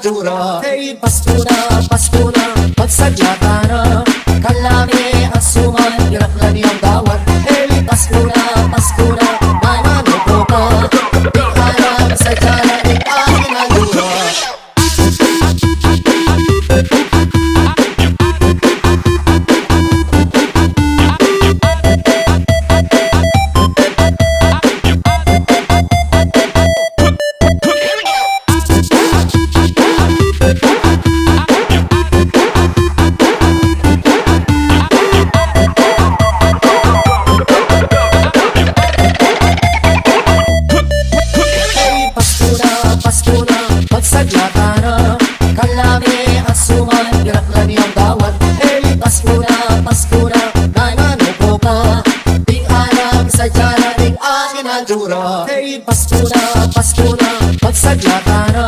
Druu. Hey, Pasku na, magsadya ka na. Kalami ang suman, hirap na niyang gawad. Hey, Pasku na, Nananu ko ka. Di alam, sadya na rin aking ang Druu. Magsadya ka na. Kalami ang suman, hirap na niyang gawad. Hey, Pasku na, Nananu ko ka. Di alam, sadya na rin aking ang Druu. Hey, Pasku na, magsadya ka na.